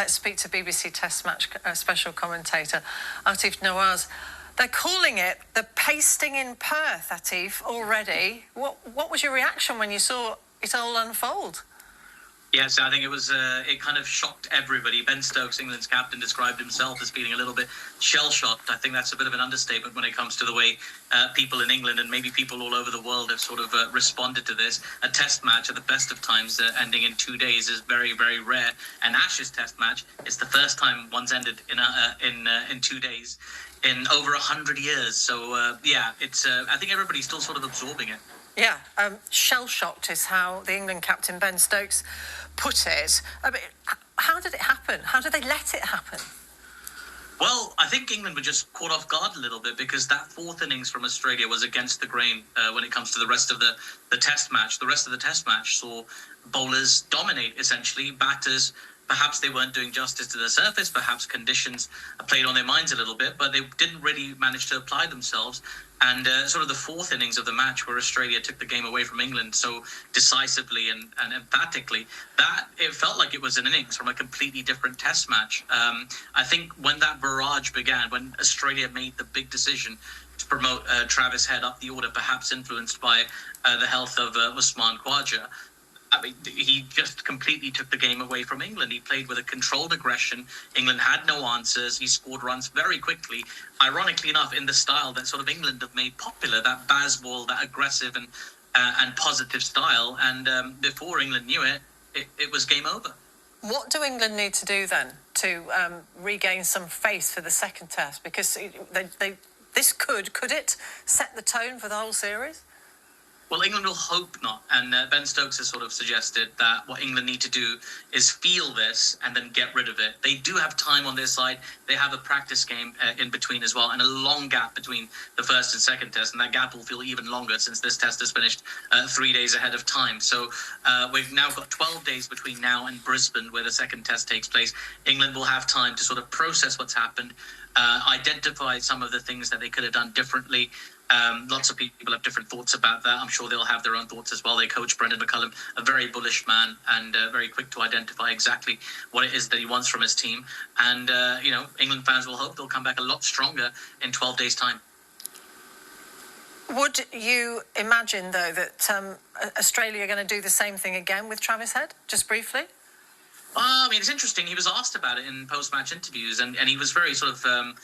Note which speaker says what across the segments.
Speaker 1: Let's speak to BBC Test Match special commentator Aatif Nawaz. They're calling it the pasting in Perth, Aatif, already. What was your reaction when you saw it all unfold?
Speaker 2: Yes, I think it was. It kind of shocked everybody. Ben Stokes, England's captain, described himself as feeling a little bit shell-shocked. I think that's a bit of an understatement when it comes to the way people in England and maybe people all over the world have sort of responded to this. A test match at the best of times ending in 2 days is very, very rare. An Ashes test match is the first time one's ended in 2 days in over 100 years. So, yeah, it's. I think everybody's still sort of absorbing it.
Speaker 1: Yeah, shell-shocked is how the England captain Ben Stokes put it. I mean, how did it happen? How did they let it happen?
Speaker 2: Well, I think England were just caught off guard a little bit because that fourth innings from Australia was against the grain when it comes to the rest of the test match. The rest of the test match saw bowlers dominate, essentially. Batters, perhaps they weren't doing justice to the surface. Perhaps conditions played on their minds a little bit, but they didn't really manage to apply themselves. And sort of the fourth innings of the match where Australia took the game away from England so decisively and emphatically, that it felt like it was an innings from a completely different test match. I think when that barrage began, when Australia made the big decision to promote Travis Head up the order, perhaps influenced by the health of Usman Khawaja, I mean, he just completely took the game away from England. He played with a controlled aggression. England had no answers. He scored runs very quickly, ironically enough, in the style that sort of England have made popular, that Bazball, that aggressive and positive style. And before England knew it, it was game over.
Speaker 1: What do England need to do then to regain some faith for the second test? Because this could it set the tone for the whole series?
Speaker 2: Well, England will hope not. And Ben Stokes has sort of suggested that what England need to do is feel this and then get rid of it. They do have time on their side. They have a practice game in between as well, and a long gap between the first and second test. And that gap will feel even longer since this test has finished 3 days ahead of time. So we've now got 12 days between now and Brisbane, where the second test takes place. England will have time to sort of process what's happened, identify some of the things that they could have done differently. Lots of people have different thoughts about that. I'm sure they'll have their own thoughts as well. Their coach, Brendan McCullum, a very bullish man and very quick to identify exactly what it is that he wants from his team. And, England fans will hope they'll come back a lot stronger in 12 days' time.
Speaker 1: Would you imagine, though, that Australia are going to do the same thing again with Travis Head, just briefly?
Speaker 2: I mean, it's interesting. He was asked about it in post-match interviews, and he was very sort of...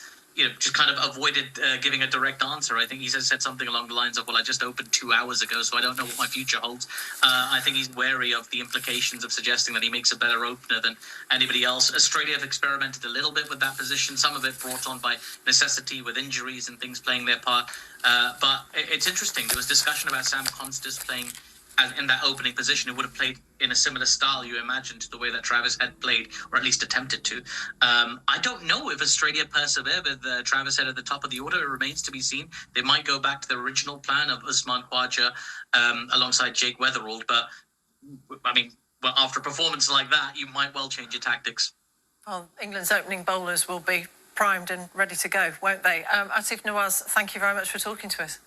Speaker 2: just kind of avoided giving a direct answer. I think he said something along the lines of, well, I just opened 2 hours ago, so I don't know what my future holds. I think he's wary of the implications of suggesting that he makes a better opener than anybody else. Australia have experimented a little bit with that position, some of it brought on by necessity with injuries and things playing their part. But it's interesting. There was discussion about Sam Constas playing in that opening position. It would have played in a similar style, you imagine, to the way that Travis Head played, or at least attempted to. I don't know if Australia persevere with Travis Head at the top of the order. It remains to be seen. They might go back to the original plan of Usman Khawaja alongside Jake Weatherald, but, I mean, after a performance like that, you might well change your tactics.
Speaker 1: Well, England's opening bowlers will be primed and ready to go, won't they? Aatif Nawaz, thank you very much for talking to us.